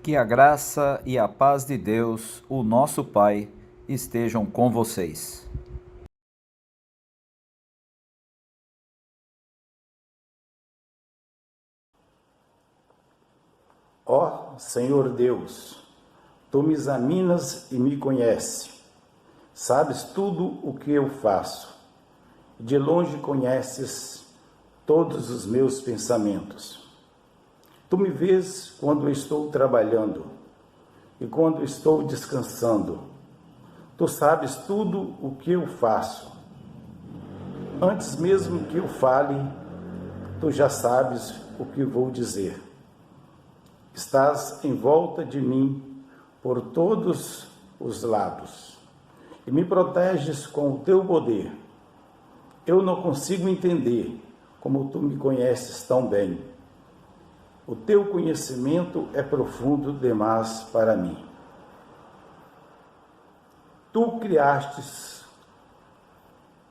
Que a graça e a paz de Deus, o nosso Pai, estejam com vocês. Ó Senhor Deus, Tu me examinas e me conheces. Sabes tudo o que eu faço. De longe conheces todos os meus pensamentos. Tu me vês quando estou trabalhando e quando estou descansando. Tu sabes tudo o que eu faço. Antes mesmo que eu fale, tu já sabes o que vou dizer. Estás em volta de mim por todos os lados e me proteges com o teu poder. Eu não consigo entender como tu me conheces tão bem. O teu conhecimento é profundo demais para mim. Tu criastes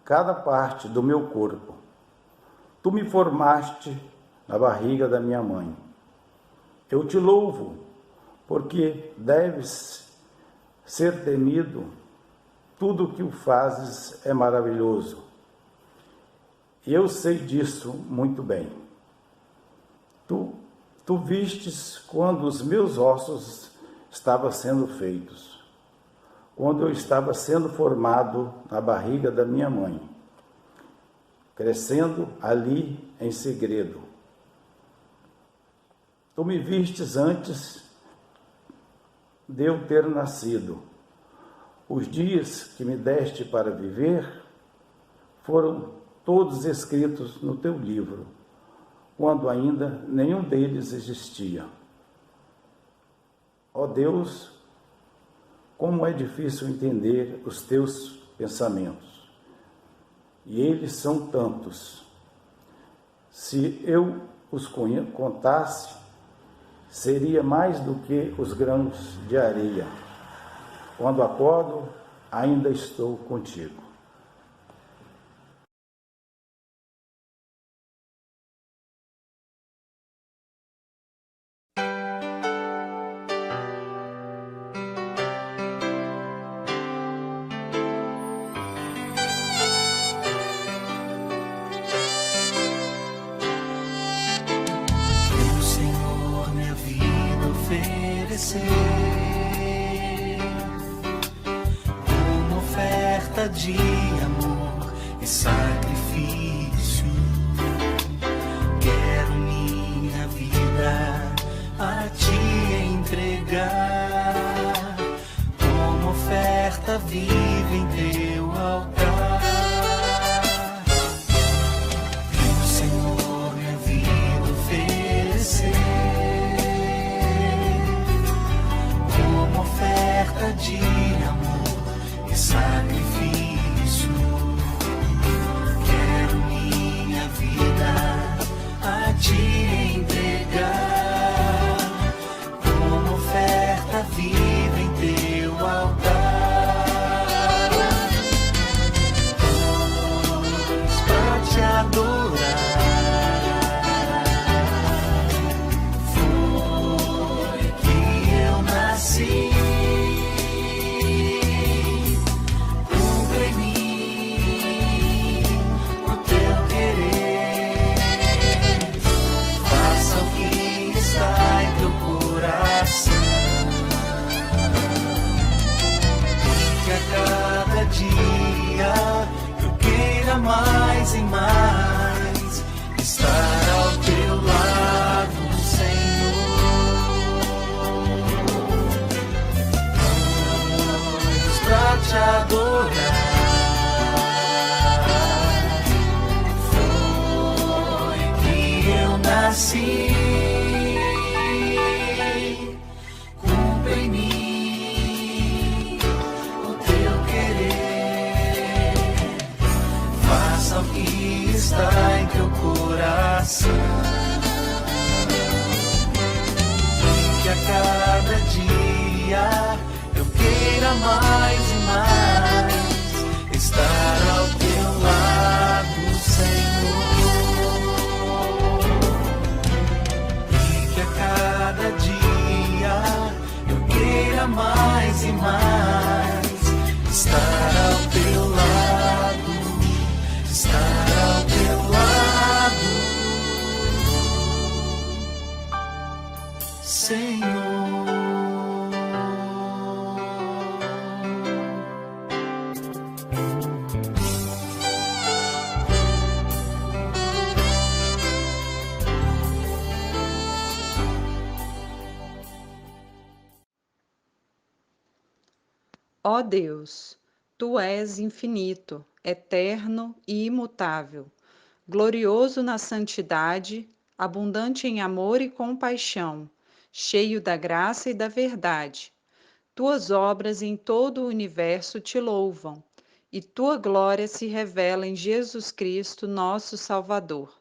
cada parte do meu corpo. Tu me formaste na barriga da minha mãe. Eu te louvo, porque deves ser temido. Tudo o que o fazes é maravilhoso. E eu sei disso muito bem. Tu vistes quando os meus ossos estavam sendo feitos, quando eu estava sendo formado na barriga da minha mãe, crescendo ali em segredo. Tu me vistes antes de eu ter nascido. Os dias que me deste para viver foram todos escritos no teu livro, quando ainda nenhum deles existia. Ó Deus, como é difícil entender os teus pensamentos, e eles são tantos. Se eu os contasse, seria mais do que os grãos de areia. Quando acordo, ainda estou contigo. Uma oferta de amor e sacrifício. Quero minha vida a te entregar, como oferta viva em teu altar. Viu, Senhor, minha vida oferecer oferta de amor e sacrifício. Quero minha vida a te entregar, como oferta viva em teu altar. Pois para te adorar foi que eu nasci. Mais e mais estar ao teu lado, Senhor. Pois pra te adorar foi que eu nasci. Cumpre em mim o teu querer, faça o que está em teu coração, que a cada dia eu queira mais e mais estar ao teu lado, Senhor, e que a cada dia dia mais e mais estar ao teu lado, estar ao teu lado, Senhor. Ó Deus, Tu és infinito, eterno e imutável, glorioso na santidade, abundante em amor e compaixão, cheio da graça e da verdade. Tuas obras em todo o universo te louvam, e Tua glória se revela em Jesus Cristo, nosso Salvador.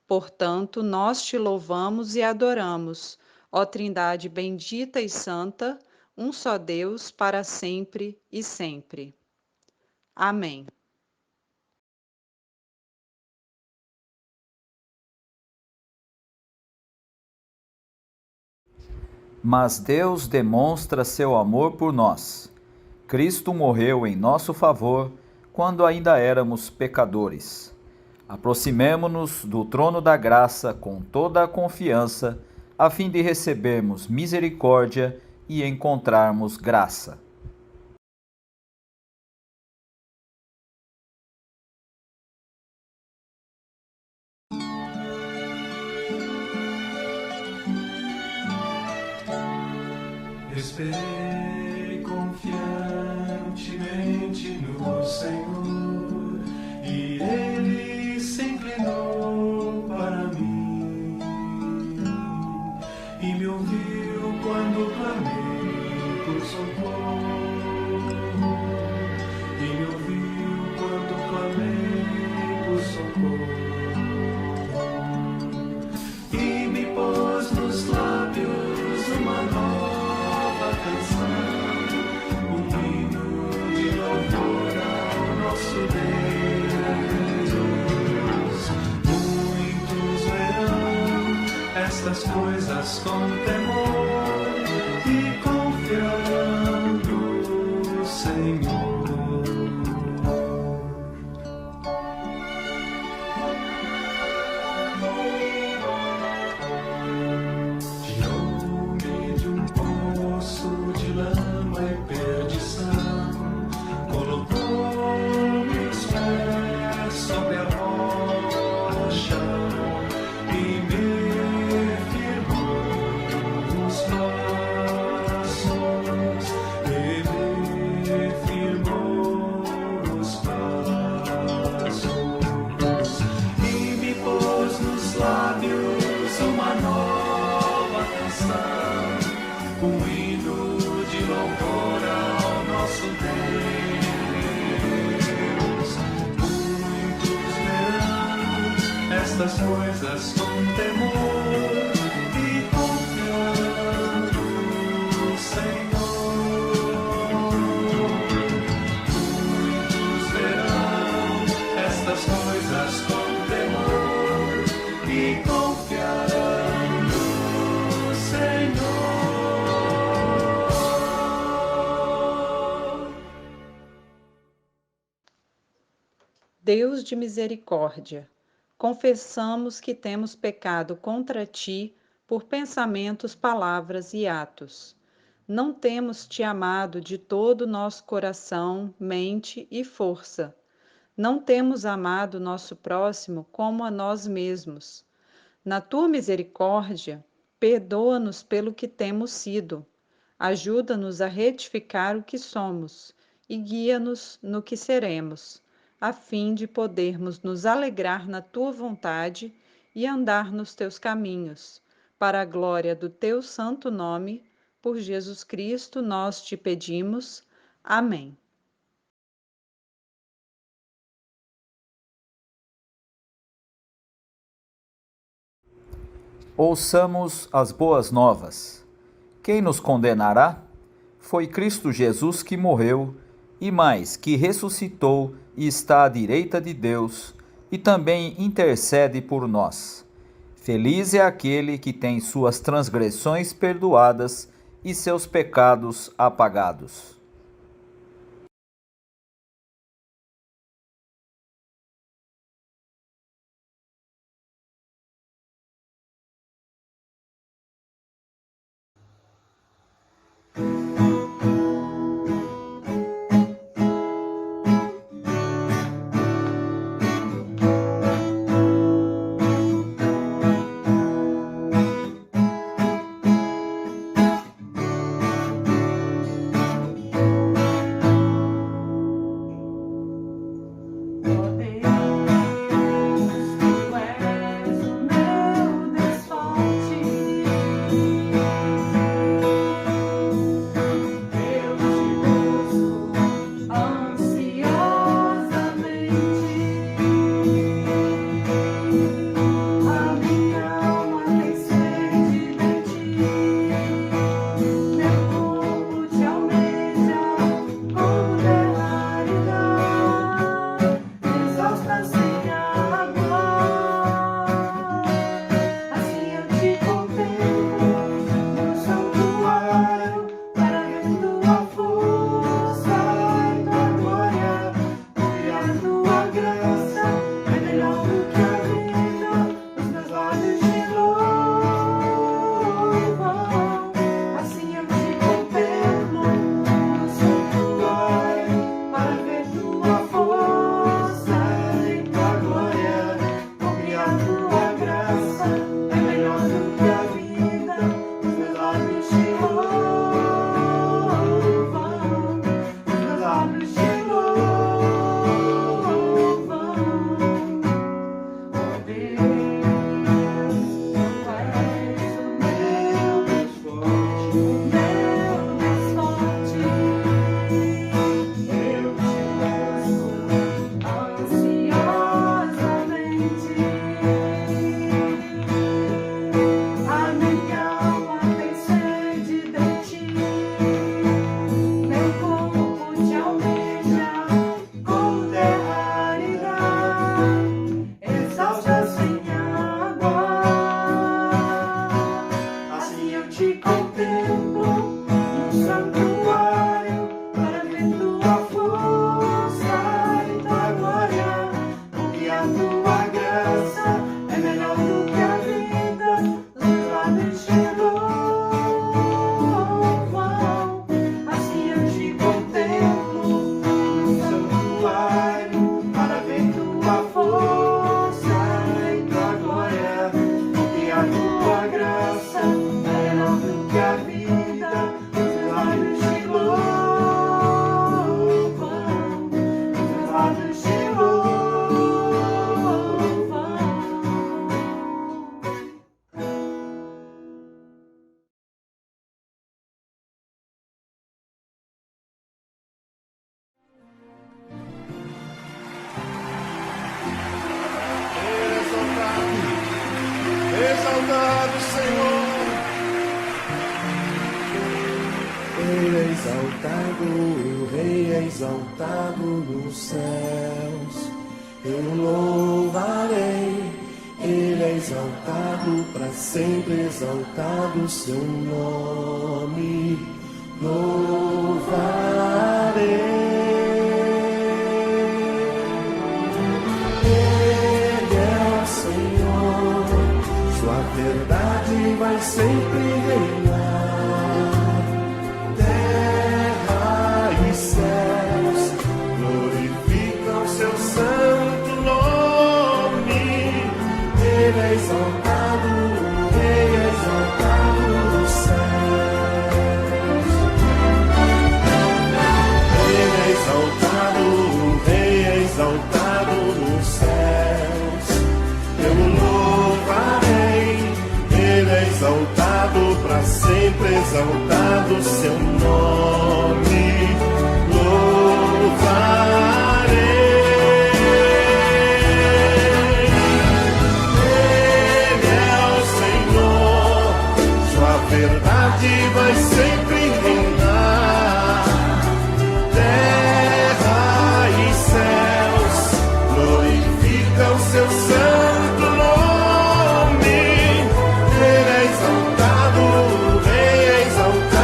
Portanto, nós te louvamos e adoramos, ó Trindade bendita e santa, um só Deus, para sempre e sempre. Amém. Mas Deus demonstra seu amor por nós. Cristo morreu em nosso favor quando ainda éramos pecadores. Aproximemo-nos do trono da graça com toda a confiança, a fim de recebermos misericórdia e encontrarmos graça. Esperei confiantemente no Senhor, e Ele se inclinou para mim, e me ouviu quando clamei por socorro, e me ouviu quando clamei por socorro, e me pôs nos lábios uma nova canção, um hino de louvor ao nosso Deus. Muitos verão estas coisas com temor e confiando no Senhor. Tirou-me de um poço de lama e perdição, colocou meus pés sobre a rocha e me firmou os passos, e me firmou os passos, e me pôs nos lábios uma nova canção, um hino de louvor ao nosso Deus. Muitos verão estas coisas com temor e confiando no Senhor. Muitos verão estas coisas com temor e confiando no Senhor. Deus de misericórdia, confessamos que temos pecado contra Ti por pensamentos, palavras e atos. Não temos Te amado de todo o nosso coração, mente e força. Não temos amado nosso próximo como a nós mesmos. Na Tua misericórdia, perdoa-nos pelo que temos sido. Ajuda-nos a retificar o que somos e guia-nos no que seremos, a fim de podermos nos alegrar na Tua vontade e andar nos Teus caminhos, para a glória do Teu santo nome, por Jesus Cristo nós te pedimos. Amém. Ouçamos as boas novas. Quem nos condenará? Foi Cristo Jesus que morreu, e mais, que ressuscitou e está à direita de Deus, e também intercede por nós. Feliz é aquele que tem suas transgressões perdoadas e seus pecados apagados. Exaltado, Senhor. Ele é exaltado, o Rei é exaltado nos céus. Eu louvarei, Ele é exaltado, para sempre exaltado o seu nome. Louvarei. Sua verdade vai sempre reinar. Terra e céus glorificam seu santo nome. Ele é exaltado, o Rei é exaltado nos céus. Ele é exaltado, o Rei é exaltado nos céus. Eu louvarei, Ele é exaltado, para sempre exaltado seu nome. Louvarei. Ele é o Senhor, sua verdade vai sempre reinar. Terra e céus glorificam seu santo nome. Ele é exaltado, o Rei é exaltado.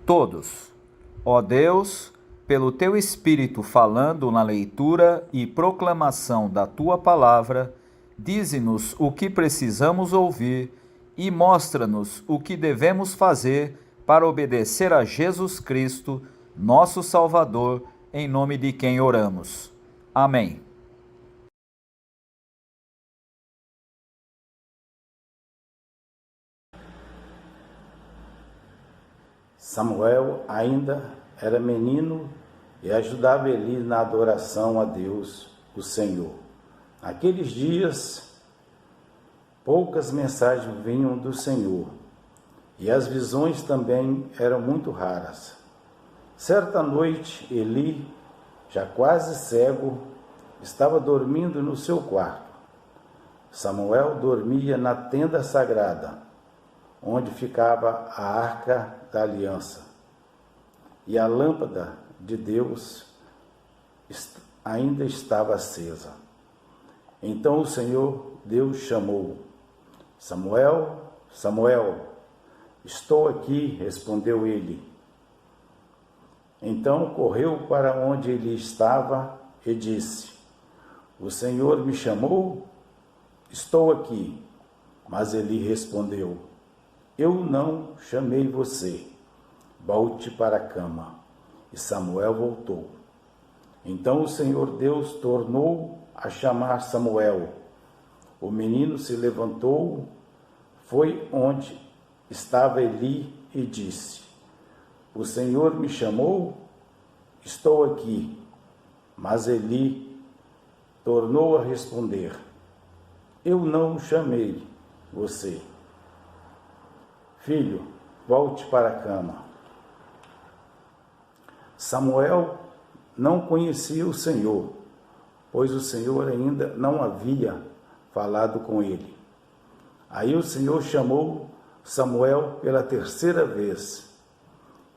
todos. Ó Deus, pelo teu Espírito falando na leitura e proclamação da tua palavra, dize-nos o que precisamos ouvir e mostra-nos o que devemos fazer para obedecer a Jesus Cristo, nosso Salvador, em nome de quem oramos. Amém. Samuel ainda era menino e ajudava Eli na adoração a Deus, o Senhor. Naqueles dias, poucas mensagens vinham do Senhor, e as visões também eram muito raras. Certa noite, Eli, já quase cego, estava dormindo no seu quarto. Samuel dormia na tenda sagrada, onde ficava a arca da aliança, e a lâmpada de Deus ainda estava acesa. Então o Senhor Deus chamou: Samuel, Samuel. Estou aqui, respondeu ele. Então correu para onde ele estava e disse: O Senhor me chamou? Estou aqui. Mas ele respondeu: Eu não chamei você. Volte para a cama. E Samuel voltou. Então o Senhor Deus tornou a chamar Samuel. O menino se levantou, foi onde estava Eli e disse: O Senhor me chamou? Estou aqui. Mas Eli tornou a responder: Eu não chamei você. Filho, volte para a cama. Samuel não conhecia o Senhor, pois o Senhor ainda não havia falado com ele. Aí o Senhor chamou Samuel pela terceira vez.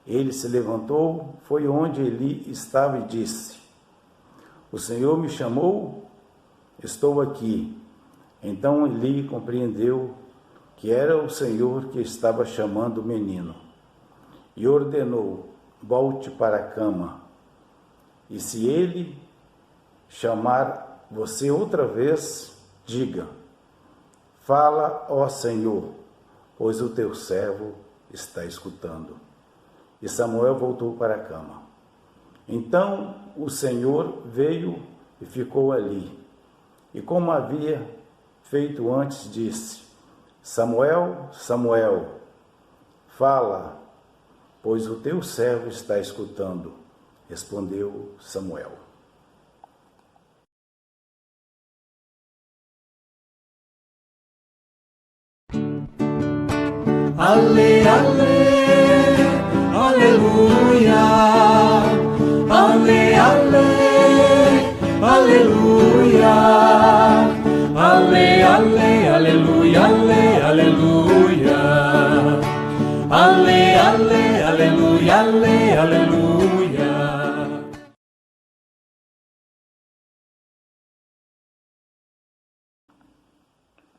Ele se levantou, foi onde Eli estava e disse: O Senhor me chamou? Estou aqui. Então Eli compreendeu que era o Senhor que estava chamando o menino, e ordenou: Volte para a cama. E se ele chamar você outra vez, diga: Fala, ó Senhor, pois o teu servo está escutando. E Samuel voltou para a cama. Então o Senhor veio e ficou ali, e como havia feito antes, disse: Samuel, Samuel. Fala, pois o teu servo está escutando. Respondeu Samuel. Ale, ale, aleluia. Ale, ale, aleluia. Ale, ale, aleluia, ale, aleluia. Ale, ale, aleluia, ale, aleluia.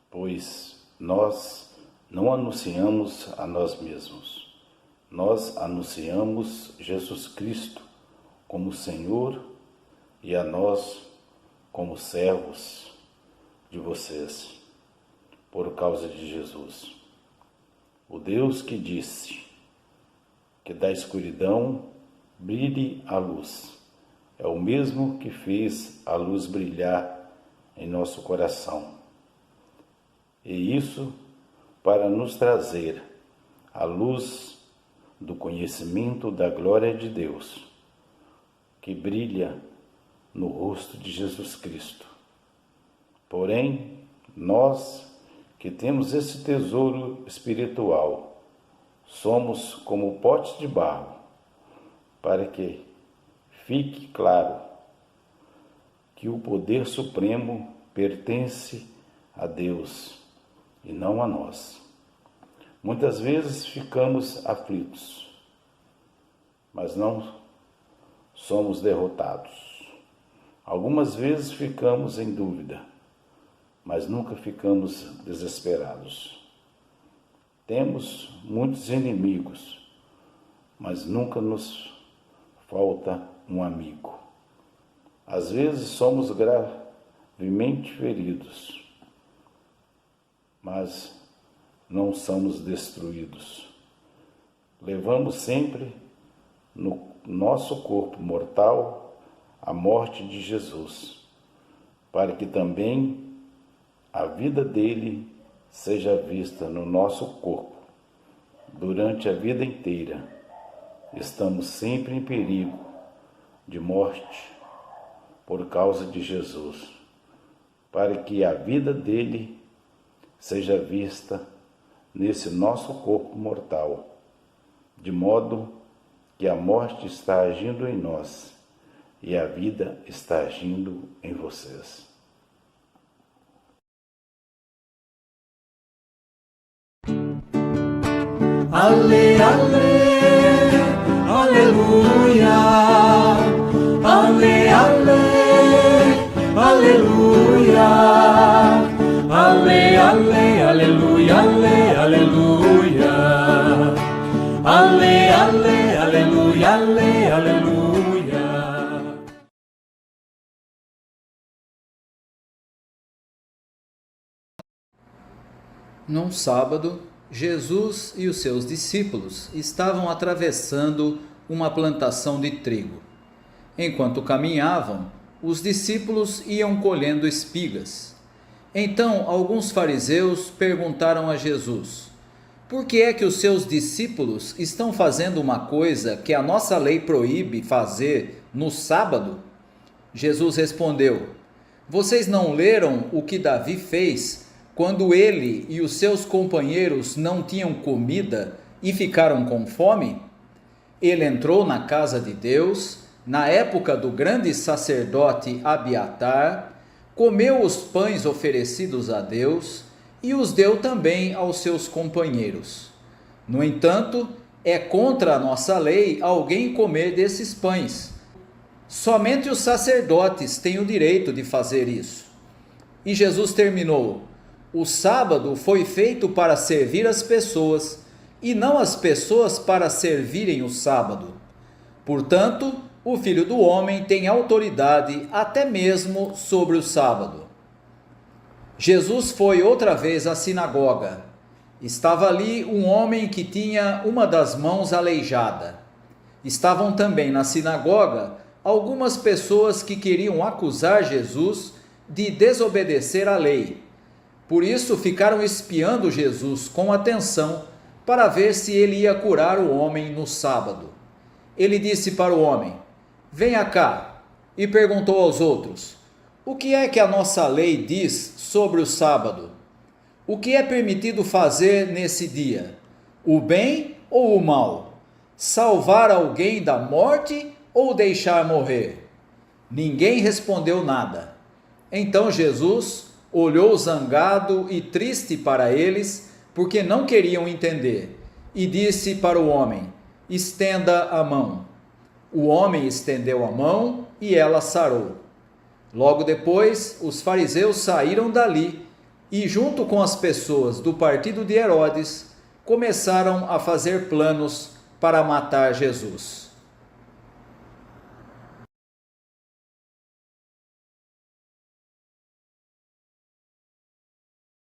Pois nós não anunciamos a nós mesmos. Nós anunciamos Jesus Cristo como Senhor e a nós como servos de vocês, por causa de Jesus. O Deus que disse que da escuridão brilhe a luz, é o mesmo que fez a luz brilhar em nosso coração. E isso para nos trazer a luz do conhecimento da glória de Deus, que brilha no rosto de Jesus Cristo. Porém, nós que temos esse tesouro espiritual, somos como potes de barro, para que fique claro que o poder supremo pertence a Deus e não a nós. Muitas vezes ficamos aflitos, mas não somos derrotados. Algumas vezes ficamos em dúvida, mas nunca ficamos desesperados. Temos muitos inimigos, mas nunca nos falta um amigo. Às vezes somos gravemente feridos, mas não somos destruídos. Levamos sempre no nosso corpo mortal a morte de Jesus, para que também a vida dele seja vista no nosso corpo. Durante a vida inteira, estamos sempre em perigo de morte por causa de Jesus, para que a vida dele seja vista nesse nosso corpo mortal, de modo que a morte está agindo em nós e a vida está agindo em vocês. Ale, ale, aleluia. Ale, ale, aleluia. Ale, ale, aleluia, ale, aleluia. Ale, ale, aleluia, ale, aleluia. Num sábado, Jesus e os seus discípulos estavam atravessando uma plantação de trigo. Enquanto caminhavam, os discípulos iam colhendo espigas. Então, alguns fariseus perguntaram a Jesus: por que é que os seus discípulos estão fazendo uma coisa que a nossa lei proíbe fazer no sábado? Jesus respondeu: vocês não leram o que Davi fez quando ele e os seus companheiros não tinham comida e ficaram com fome? Ele entrou na casa de Deus, na época do grande sacerdote Abiatar, comeu os pães oferecidos a Deus e os deu também aos seus companheiros. No entanto, é contra a nossa lei alguém comer desses pães. Somente os sacerdotes têm o direito de fazer isso. E Jesus terminou: o sábado foi feito para servir as pessoas, e não as pessoas para servirem o sábado. Portanto, o Filho do Homem tem autoridade até mesmo sobre o sábado. Jesus foi outra vez à sinagoga. Estava ali um homem que tinha uma das mãos aleijada. Estavam também na sinagoga algumas pessoas que queriam acusar Jesus de desobedecer à lei. Por isso ficaram espiando Jesus com atenção para ver se ele ia curar o homem no sábado. Ele disse para o homem: venha cá, e perguntou aos outros: o que é que a nossa lei diz sobre o sábado? O que é permitido fazer nesse dia? O bem ou o mal? Salvar alguém da morte ou deixar morrer? Ninguém respondeu nada. Então Jesus olhou zangado e triste para eles, porque não queriam entender, e disse para o homem: estenda a mão. O homem estendeu a mão e ela sarou. Logo depois, os fariseus saíram dali e, junto com as pessoas do partido de Herodes, começaram a fazer planos para matar Jesus.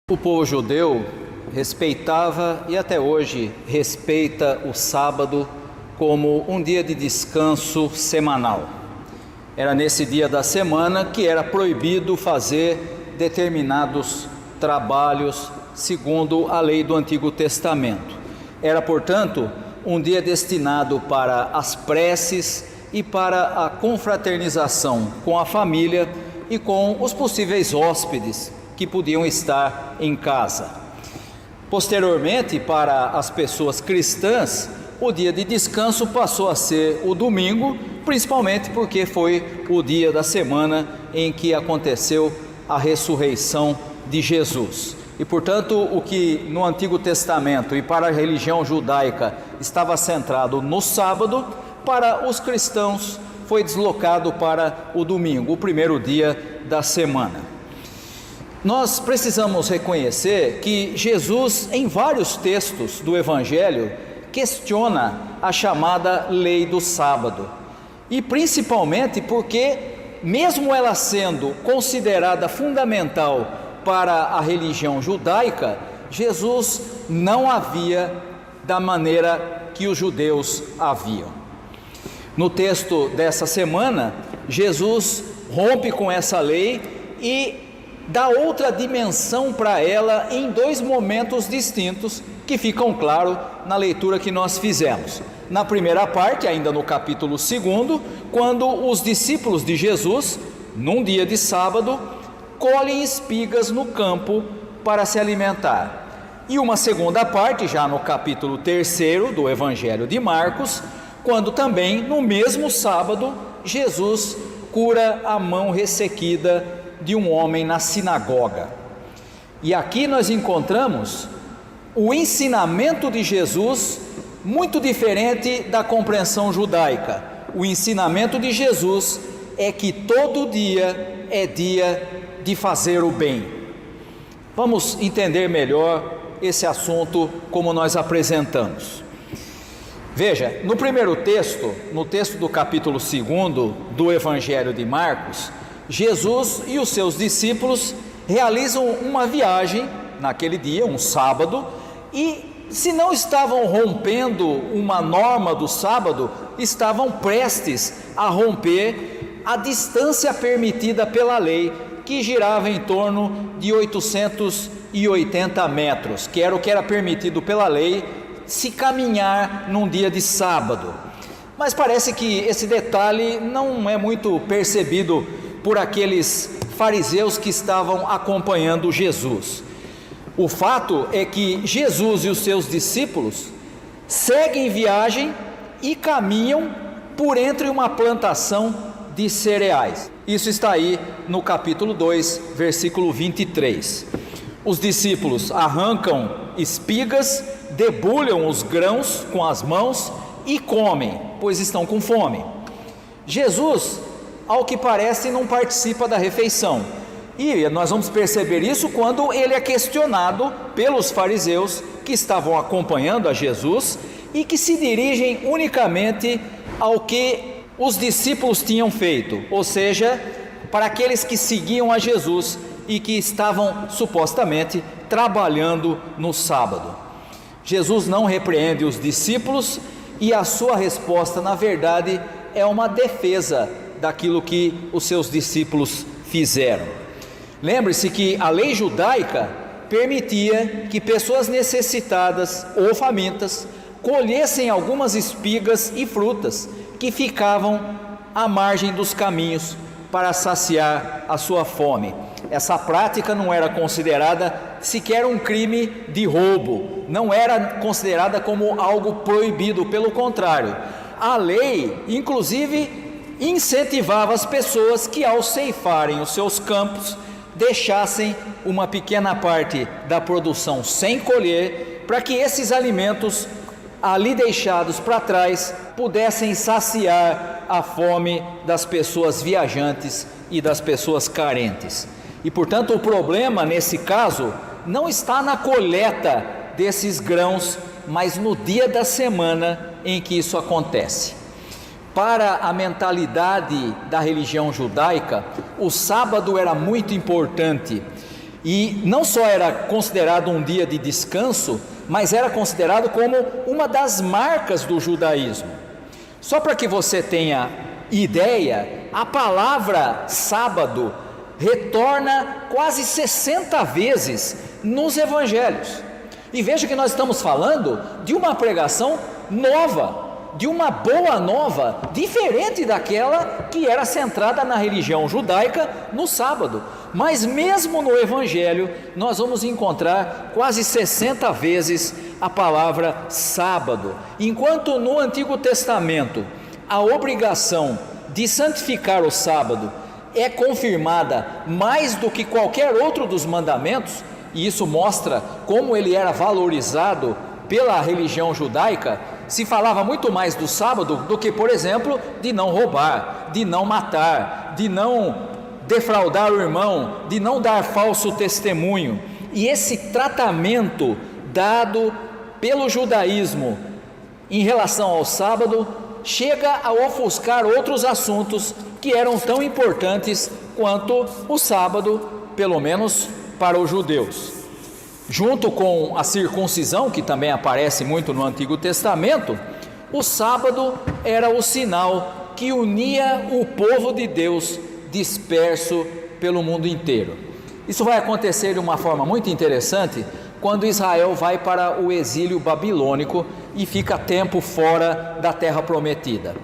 O povo judeu respeitava e até hoje respeita o sábado como um dia de descanso semanal. Era nesse dia da semana que era proibido fazer determinados trabalhos segundo a lei do Antigo Testamento. Era, portanto, um dia destinado para as preces e para a confraternização com a família e com os possíveis hóspedes que podiam estar em casa. Posteriormente, para as pessoas cristãs, o dia de descanso passou a ser o domingo, principalmente porque foi o dia da semana em que aconteceu a ressurreição de Jesus. E, portanto, o que no Antigo Testamento e para a religião judaica estava centrado no sábado, para os cristãos foi deslocado para o domingo, o primeiro dia da semana. Nós precisamos reconhecer que Jesus, em vários textos do Evangelho, questiona a chamada lei do sábado. E principalmente porque, mesmo ela sendo considerada fundamental para a religião judaica, Jesus não a via da maneira que os judeus a viam. No texto dessa semana, Jesus rompe com essa lei e dá outra dimensão para ela em dois momentos distintos que ficam claros na leitura que nós fizemos. Na primeira parte, ainda no capítulo 2, quando os discípulos de Jesus, num dia de sábado, colhem espigas no campo para se alimentar. E uma segunda parte, já no capítulo 3 do Evangelho de Marcos, quando também, no mesmo sábado, Jesus cura a mão ressequida de um homem na sinagoga. E aqui nós encontramos o ensinamento de Jesus muito diferente da compreensão judaica. O ensinamento de Jesus é que todo dia é dia de fazer o bem. Vamos entender melhor esse assunto como nós apresentamos. Veja, no primeiro texto, no texto do capítulo 2 do Evangelho de Marcos, Jesus e os seus discípulos realizam uma viagem naquele dia, um sábado, e se não estavam rompendo uma norma do sábado, estavam prestes a romper a distância permitida pela lei, que girava em torno de 880 metros, que era o que era permitido pela lei se caminhar num dia de sábado. Mas parece que esse detalhe não é muito percebido por aqueles fariseus que estavam acompanhando Jesus. O fato é que Jesus e os seus discípulos seguem viagem e caminham por entre uma plantação de cereais. Isso está aí no capítulo 2, versículo 23. Os discípulos arrancam espigas, debulham os grãos com as mãos e comem, pois estão com fome. Jesus, ao que parece, não participa da refeição. E nós vamos perceber isso quando ele é questionado pelos fariseus que estavam acompanhando a Jesus e que se dirigem unicamente ao que os discípulos tinham feito, ou seja, para aqueles que seguiam a Jesus e que estavam supostamente trabalhando no sábado. Jesus não repreende os discípulos e a sua resposta, na verdade, é uma defesa daquilo que os seus discípulos fizeram. Lembre-se que a lei judaica permitia que pessoas necessitadas ou famintas colhessem algumas espigas e frutas que ficavam à margem dos caminhos para saciar a sua fome. Essa prática não era considerada sequer um crime de roubo, não era considerada como algo proibido, pelo contrário, a lei inclusive incentivava as pessoas que, ao ceifarem os seus campos, deixassem uma pequena parte da produção sem colher, para que esses alimentos ali deixados para trás pudessem saciar a fome das pessoas viajantes e das pessoas carentes. E portanto o problema nesse caso não está na colheita desses grãos, mas no dia da semana em que isso acontece. Para a mentalidade da religião judaica, o sábado era muito importante e não só era considerado um dia de descanso, mas era considerado como uma das marcas do judaísmo. Só para que você tenha ideia, a palavra sábado retorna quase 60 vezes nos evangelhos. E veja que nós estamos falando de uma pregação nova, de uma boa nova, diferente daquela que era centrada na religião judaica no sábado. Mas mesmo no evangelho nós vamos encontrar quase 60 vezes a palavra sábado, enquanto no Antigo Testamento a obrigação de santificar o sábado é confirmada mais do que qualquer outro dos mandamentos, e isso mostra como ele era valorizado pela religião judaica. Se falava muito mais do sábado do que, por exemplo, de não roubar, de não matar, de não defraudar o irmão, de não dar falso testemunho. E esse tratamento dado pelo judaísmo em relação ao sábado, chega a ofuscar outros assuntos que eram tão importantes quanto o sábado, pelo menos para os judeus. Junto com a circuncisão, que também aparece muito no Antigo Testamento, o sábado era o sinal que unia o povo de Deus disperso pelo mundo inteiro. Isso vai acontecer de uma forma muito interessante quando Israel vai para o exílio babilônico e fica tempo fora da terra prometida.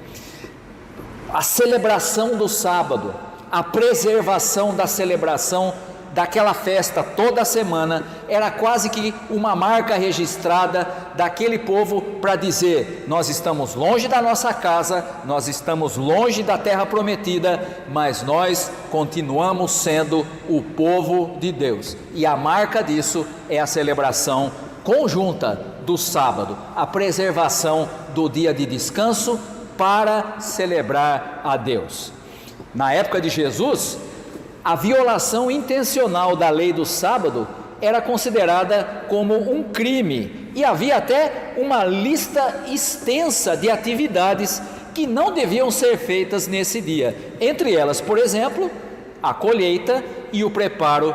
A celebração do sábado, a preservação da celebração daquela festa toda semana, era quase que uma marca registrada daquele povo para dizer: nós estamos longe da nossa casa, nós estamos longe da terra prometida, mas nós continuamos sendo o povo de Deus. E a marca disso é a celebração conjunta do sábado, a preservação do dia de descanso para celebrar a Deus. Na época de Jesus, a violação intencional da lei do sábado era considerada como um crime, e havia até uma lista extensa de atividades que não deviam ser feitas nesse dia. Entre elas, por exemplo, a colheita e o preparo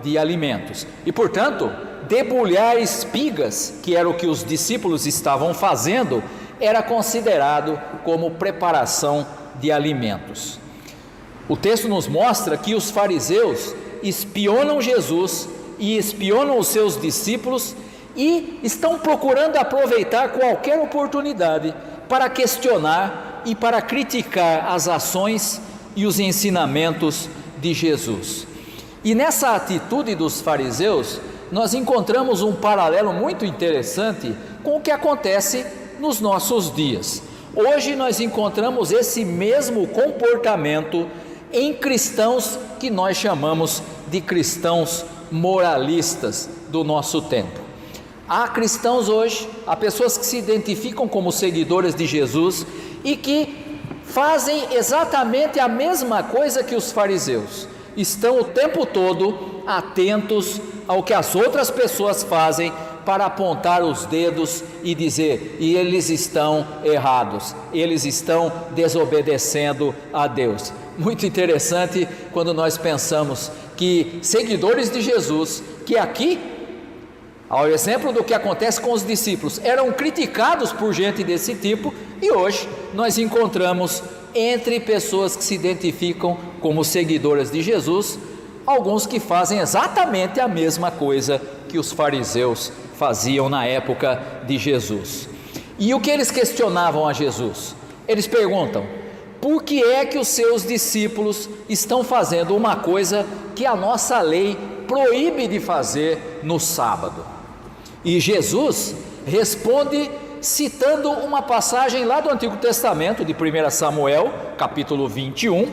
de alimentos. E, portanto, debulhar espigas, que era o que os discípulos estavam fazendo, era considerado como preparação de alimentos. O texto nos mostra que os fariseus espionam Jesus e espionam os seus discípulos e estão procurando aproveitar qualquer oportunidade para questionar e para criticar as ações e os ensinamentos de Jesus. E nessa atitude dos fariseus, nós encontramos um paralelo muito interessante com o que acontece nos nossos dias. Hoje nós encontramos esse mesmo comportamento em cristãos que nós chamamos de cristãos moralistas do nosso tempo. Há cristãos hoje, há pessoas que se identificam como seguidores de Jesus e que fazem exatamente a mesma coisa que os fariseus. Estão o tempo todo atentos ao que as outras pessoas fazem para apontar os dedos e dizer: e eles estão errados, eles estão desobedecendo a Deus. Muito interessante quando nós pensamos que seguidores de Jesus, que aqui, ao exemplo do que acontece com os discípulos, eram criticados por gente desse tipo, e hoje nós encontramos entre pessoas que se identificam como seguidoras de Jesus, alguns que fazem exatamente a mesma coisa que os fariseus faziam na época de Jesus. E o que eles questionavam a Jesus? Eles perguntam: por que é que os seus discípulos estão fazendo uma coisa que a nossa lei proíbe de fazer no sábado? E Jesus responde citando uma passagem lá do Antigo Testamento, de 1 Samuel, capítulo 21,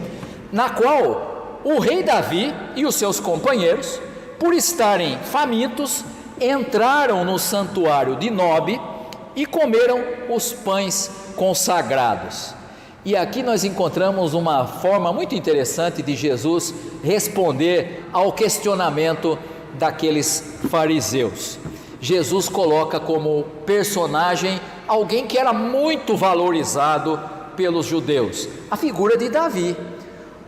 na qual o rei Davi e os seus companheiros, por estarem famintos, entraram no santuário de Nobe e comeram os pães consagrados. E aqui nós encontramos uma forma muito interessante de Jesus responder ao questionamento daqueles fariseus. Jesus coloca como personagem alguém que era muito valorizado pelos judeus, a figura de Davi,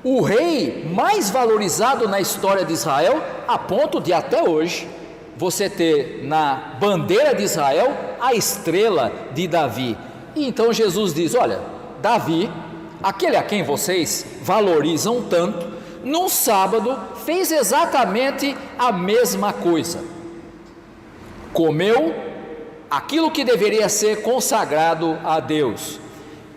o rei mais valorizado na história de Israel, a ponto de até hoje você ter na bandeira de Israel a estrela de Davi. E então Jesus diz: olha, Davi, aquele a quem vocês valorizam tanto, num sábado fez exatamente a mesma coisa. Comeu aquilo que deveria ser consagrado a Deus.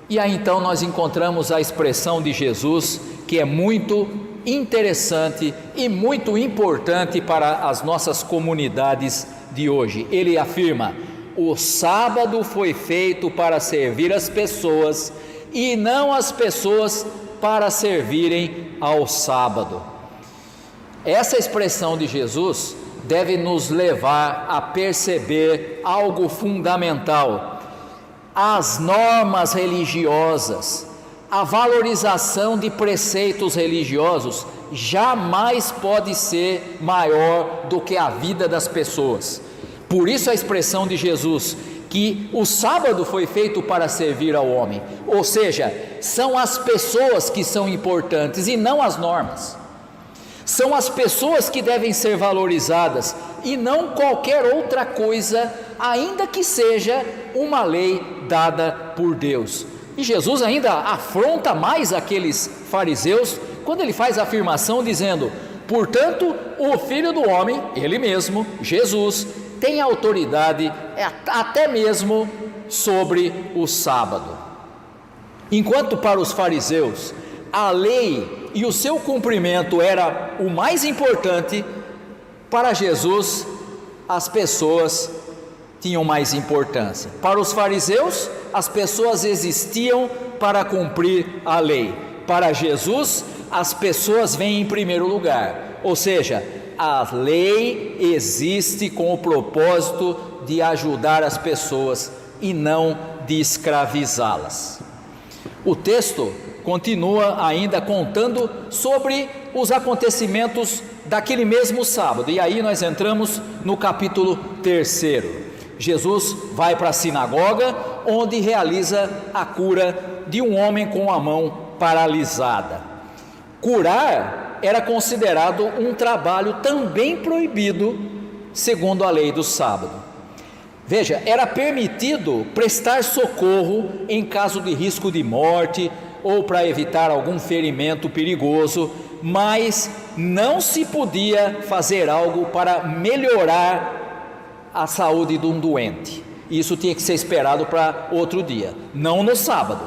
E aí então nós encontramos a expressão de Jesus, que é muito interessante e muito importante para as nossas comunidades de hoje. Ele afirma: o sábado foi feito para servir as pessoas e não as pessoas para servirem ao sábado. Essa expressão de Jesus deve nos levar a perceber algo fundamental: as normas religiosas, a valorização de preceitos religiosos jamais pode ser maior do que a vida das pessoas. Por isso a expressão de Jesus, que o sábado foi feito para servir ao homem, ou seja, são as pessoas que são importantes e não as normas. São as pessoas que devem ser valorizadas e não qualquer outra coisa, ainda que seja uma lei dada por Deus. E Jesus ainda afronta mais aqueles fariseus quando ele faz a afirmação dizendo: portanto, o Filho do Homem, ele mesmo, Jesus, tem autoridade até mesmo sobre o sábado. Enquanto para os fariseus a lei e o seu cumprimento era o mais importante, para Jesus as pessoas tinham mais importância. Para os fariseus, as pessoas existiam para cumprir a lei. Para Jesus, as pessoas vêm em primeiro lugar, ou seja, a lei existe com o propósito de ajudar as pessoas e não de escravizá-las. O texto continua ainda contando sobre os acontecimentos daquele mesmo sábado, e aí nós entramos no capítulo 3. Jesus vai para a sinagoga, onde realiza a cura de um homem com a mão paralisada. Curar era considerado um trabalho também proibido, segundo a lei do sábado. Veja, era permitido prestar socorro em caso de risco de morte ou para evitar algum ferimento perigoso, mas não se podia fazer algo para melhorar a saúde de um doente. Isso tinha que ser esperado para outro dia, não no sábado.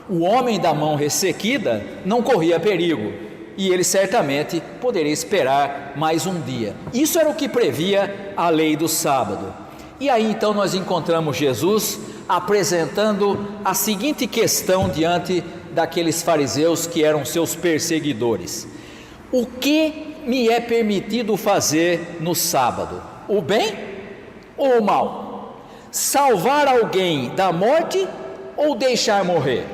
O homem da mão ressequida não corria perigo, e ele certamente poderia esperar mais um dia. Isso era o que previa a lei do sábado. E aí então nós encontramos Jesus apresentando a seguinte questão diante daqueles fariseus que eram seus perseguidores: o que me é permitido fazer no sábado? O bem ou o mal? Salvar alguém da morte ou deixar morrer?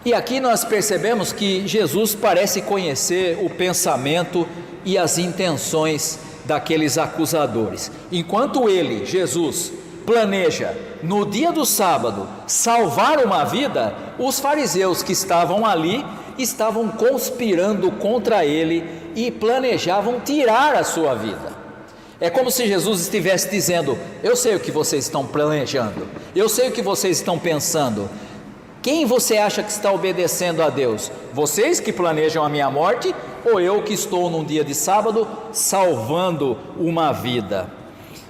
E aqui nós percebemos que Jesus parece conhecer o pensamento e as intenções daqueles acusadores. Enquanto ele, Jesus, planeja no dia do sábado salvar uma vida, os fariseus que estavam ali estavam conspirando contra ele e planejavam tirar a sua vida. É como se Jesus estivesse dizendo: eu sei o que vocês estão planejando, eu sei o que vocês estão pensando. Quem você acha que está obedecendo a Deus? Vocês que planejam a minha morte, ou eu que estou num dia de sábado salvando uma vida?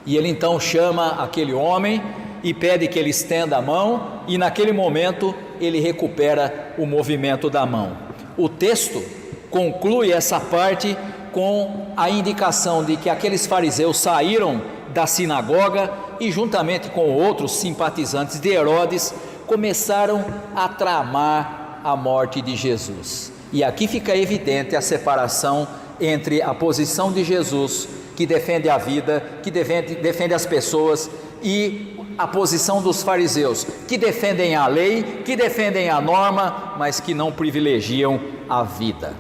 E ele então chama aquele homem e pede que ele estenda a mão, e naquele momento ele recupera o movimento da mão. O texto conclui essa parte com a indicação de que aqueles fariseus saíram da sinagoga e, juntamente com outros simpatizantes de Herodes, começaram a tramar a morte de Jesus. E aqui fica evidente a separação entre a posição de Jesus, que defende a vida, que defende as pessoas, e a posição dos fariseus, que defendem a lei, que defendem a norma, mas que não privilegiam a vida.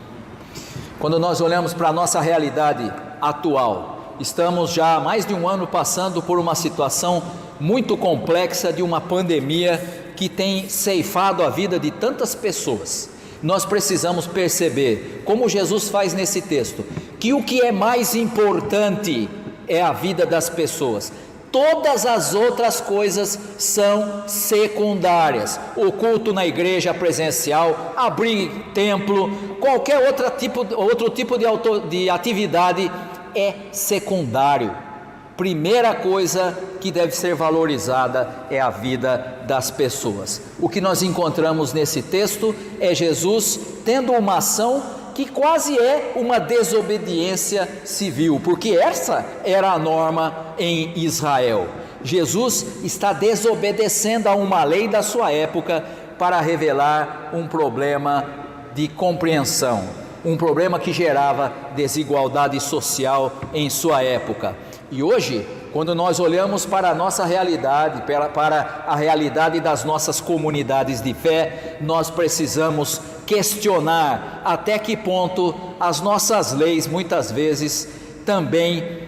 Quando nós olhamos para a nossa realidade atual, estamos já há mais de um ano passando por uma situação muito complexa de uma pandemia que tem ceifado a vida de tantas pessoas. Nós precisamos perceber, como Jesus faz nesse texto, que o que é mais importante é a vida das pessoas. Todas as outras coisas são secundárias. O culto na igreja presencial, abrir templo, qualquer outro tipo de atividade é secundário. Primeira coisa que deve ser valorizada é a vida das pessoas. O que nós encontramos nesse texto é Jesus tendo uma ação que quase é uma desobediência civil, porque essa era a norma em Israel. Jesus está desobedecendo a uma lei da sua época para revelar um problema de compreensão, um problema que gerava desigualdade social em sua época. E hoje, quando nós olhamos para a nossa realidade, para a realidade das nossas comunidades de fé, nós precisamos questionar até que ponto as nossas leis muitas vezes também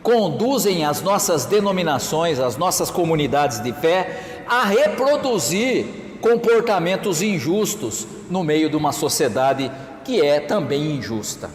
conduzem as nossas denominações, as nossas comunidades de fé a reproduzir comportamentos injustos no meio de uma sociedade que é também injusta.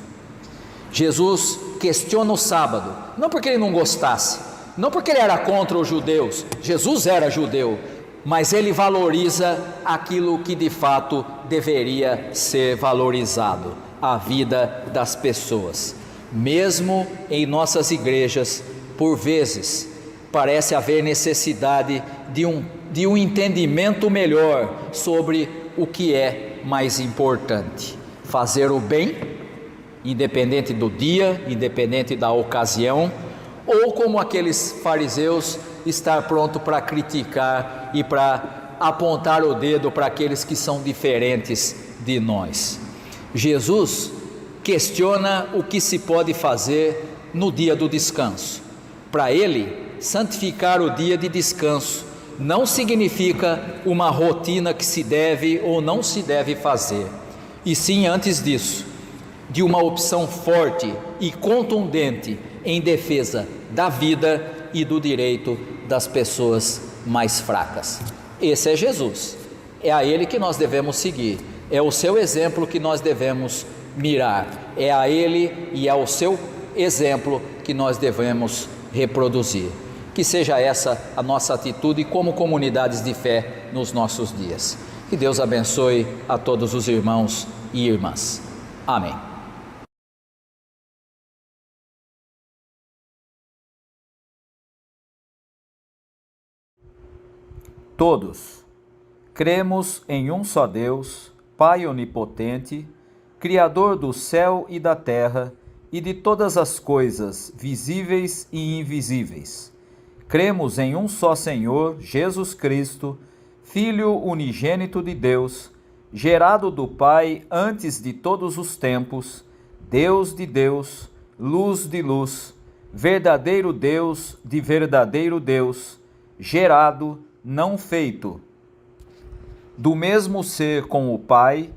Jesus questiona o sábado, não porque ele não gostasse, não porque ele era contra os judeus, Jesus era judeu, mas ele valoriza aquilo que de fato deveria ser valorizado, a vida das pessoas. Mesmo em nossas igrejas, por vezes, parece haver necessidade de um entendimento melhor sobre o que é mais importante: fazer o bem, independente do dia, independente da ocasião, ou como aqueles fariseus, estar pronto para criticar e para apontar o dedo para aqueles que são diferentes de nós. Jesus questiona o que se pode fazer no dia do descanso. Para ele, santificar o dia de descanso não significa uma rotina que se deve ou não se deve fazer, e sim, antes disso, de uma opção forte e contundente em defesa da vida e do direito das pessoas mais fracas. Esse é Jesus, é a ele que nós devemos seguir, é o seu exemplo que nós devemos mirar, é a ele e ao seu exemplo que nós devemos reproduzir. Que seja essa a nossa atitude como comunidades de fé nos nossos dias. Que Deus abençoe a todos os irmãos e irmãs. Amém. Todos cremos em um só Deus, Pai onipotente, Criador do céu e da terra e de todas as coisas visíveis e invisíveis. Cremos em um só Senhor, Jesus Cristo, Filho unigênito de Deus, gerado do Pai antes de todos os tempos, Deus de Deus, luz de luz, verdadeiro Deus de verdadeiro Deus, gerado, não feito, do mesmo ser com o Pai,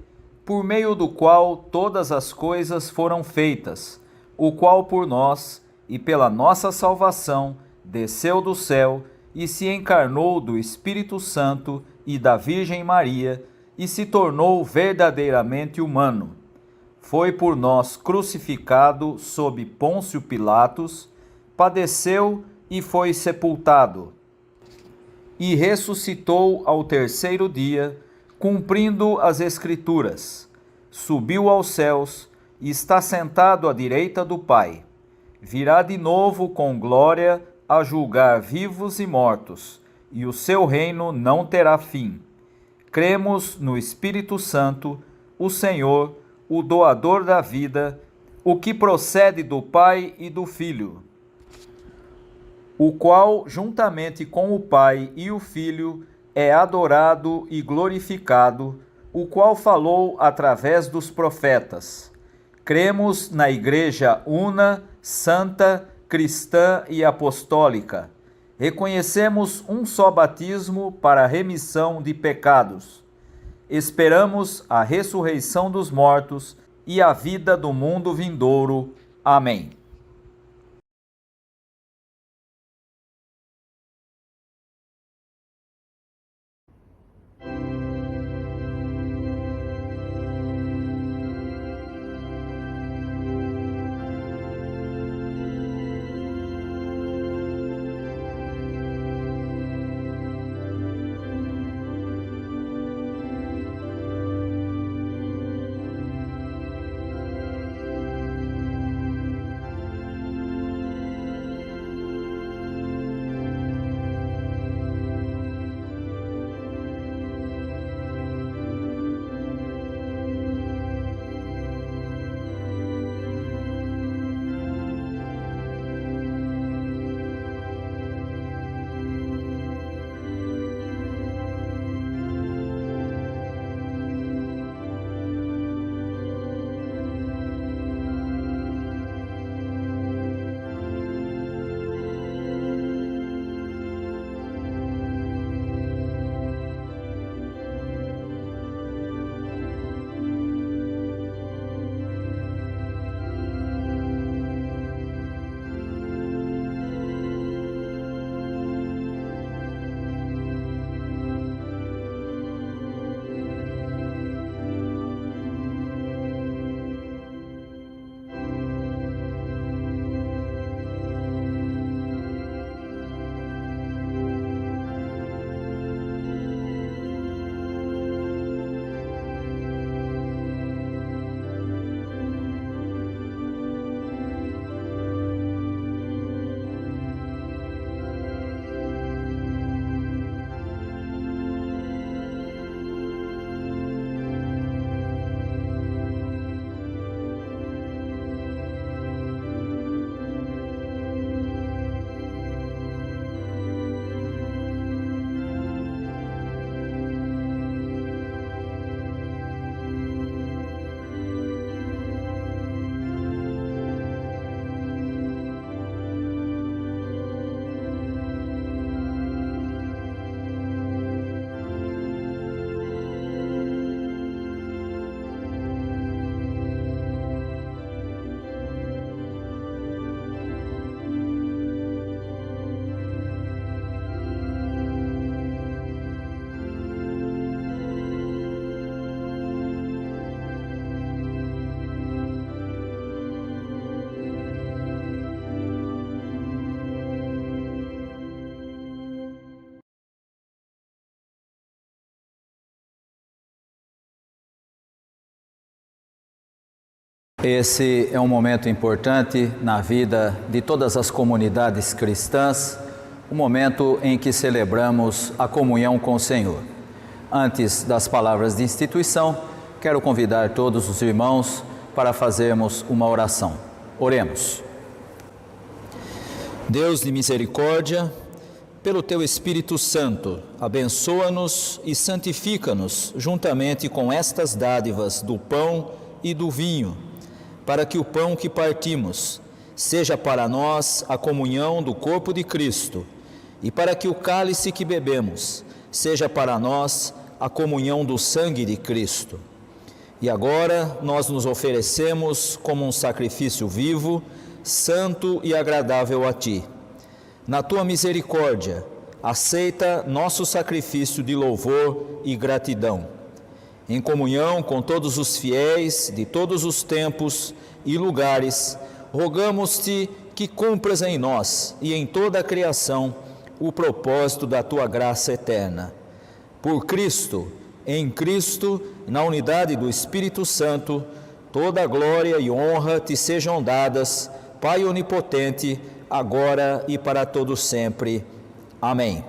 por meio do qual todas as coisas foram feitas, o qual por nós e pela nossa salvação desceu do céu e se encarnou do Espírito Santo e da Virgem Maria e se tornou verdadeiramente humano. Foi por nós crucificado sob Pôncio Pilatos, padeceu e foi sepultado. E ressuscitou ao terceiro dia, cumprindo as Escrituras. Subiu aos céus e está sentado à direita do Pai. Virá de novo com glória a julgar vivos e mortos, e o seu reino não terá fim. Cremos no Espírito Santo, o Senhor, o doador da vida, o que procede do Pai e do Filho, o qual, juntamente com o Pai e o Filho, é adorado e glorificado, o qual falou através dos profetas. Cremos na Igreja una, santa, cristã e apostólica. Reconhecemos um só batismo para a remissão de pecados. Esperamos a ressurreição dos mortos e a vida do mundo vindouro. Amém. Esse é um momento importante na vida de todas as comunidades cristãs, um momento em que celebramos a comunhão com o Senhor. Antes das palavras de instituição, quero convidar todos os irmãos para fazermos uma oração. Oremos. Deus de misericórdia, pelo Teu Espírito Santo, abençoa-nos e santifica-nos juntamente com estas dádivas do pão e do vinho, para que o pão que partimos seja para nós a comunhão do corpo de Cristo, e para que o cálice que bebemos seja para nós a comunhão do sangue de Cristo. E agora nós nos oferecemos como um sacrifício vivo, santo e agradável a Ti. Na Tua misericórdia, aceita nosso sacrifício de louvor e gratidão. Em comunhão com todos os fiéis de todos os tempos e lugares, rogamos-te que cumpras em nós e em toda a criação o propósito da Tua graça eterna. Por Cristo, em Cristo, na unidade do Espírito Santo, toda a glória e honra te sejam dadas, Pai onipotente, agora e para todo sempre. Amém.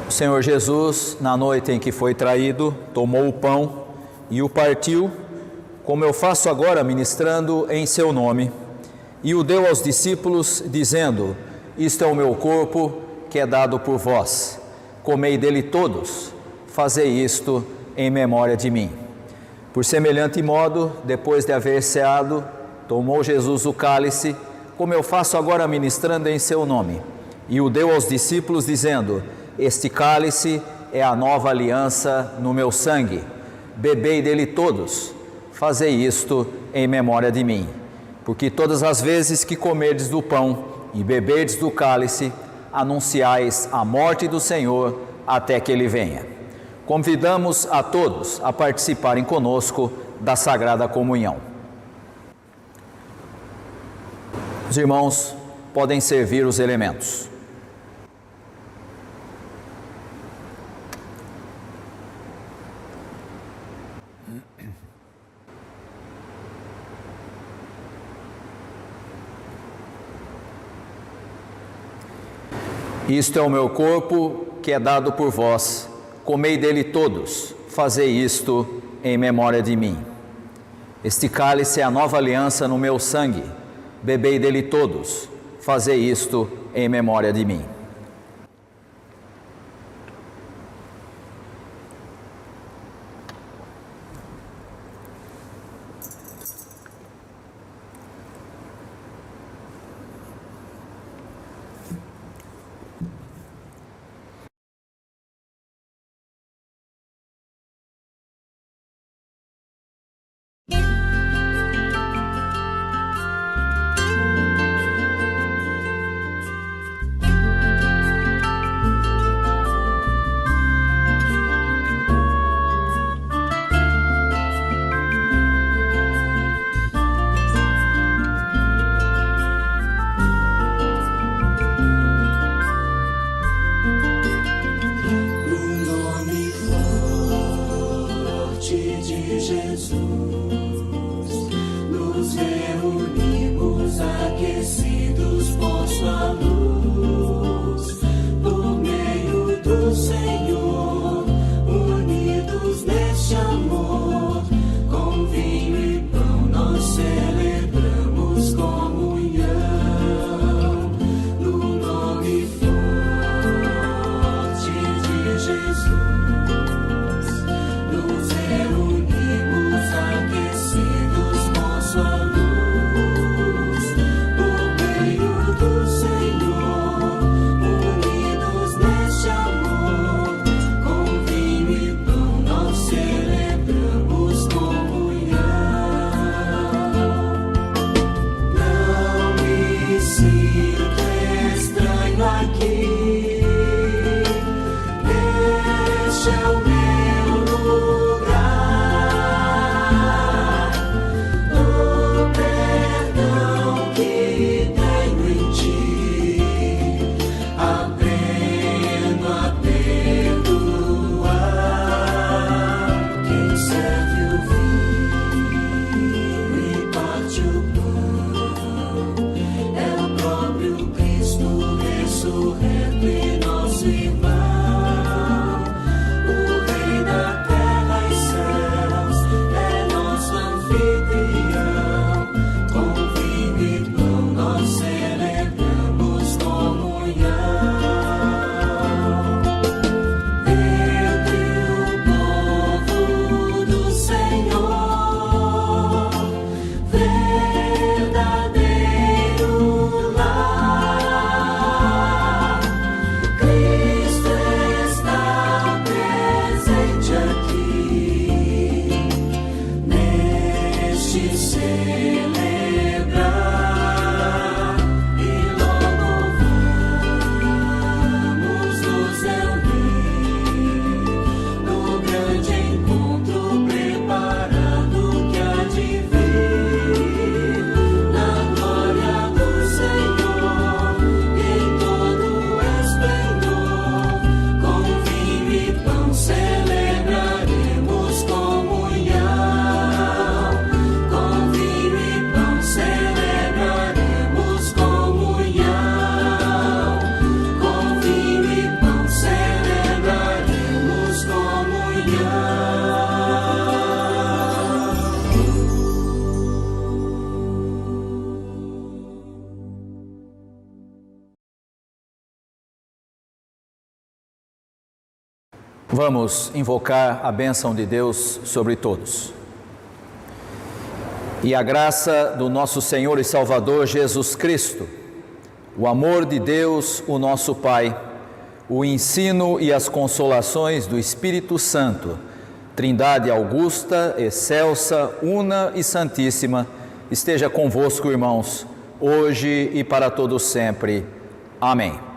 O Senhor Jesus, na noite em que foi traído, tomou o pão e o partiu, como eu faço agora ministrando em seu nome, e o deu aos discípulos, dizendo: isto é o meu corpo, que é dado por vós. Comei dele todos, fazei isto em memória de mim. Por semelhante modo, depois de haver ceado, tomou Jesus o cálice, como eu faço agora ministrando em seu nome, e o deu aos discípulos, dizendo: este cálice é a nova aliança no meu sangue. Bebei dele todos, fazei isto em memória de mim. Porque todas as vezes que comerdes do pão e beberdes do cálice, anunciais a morte do Senhor até que Ele venha. Convidamos a todos a participarem conosco da Sagrada Comunhão. Os irmãos podem servir os elementos. Isto é o meu corpo, que é dado por vós. Comei dele todos, fazei isto em memória de mim. Este cálice é a nova aliança no meu sangue. Bebei dele todos, fazei isto em memória de mim. Senhor. te celebrar e logo vamos nos reunir no grande encontro preparado que há de vir na glória do Senhor em todo esplendor. Com vinho e pão celebraremos comunhão. Com vinho e pão celebraremos comunhão. Com vinho e pão celebraremos comunhão. Vamos invocar a bênção de Deus sobre todos. E a graça do nosso Senhor e Salvador Jesus Cristo, o amor de Deus, o nosso Pai, o ensino e as consolações do Espírito Santo, Trindade augusta, excelsa, una e santíssima, esteja convosco, irmãos, hoje e para todos sempre. Amém.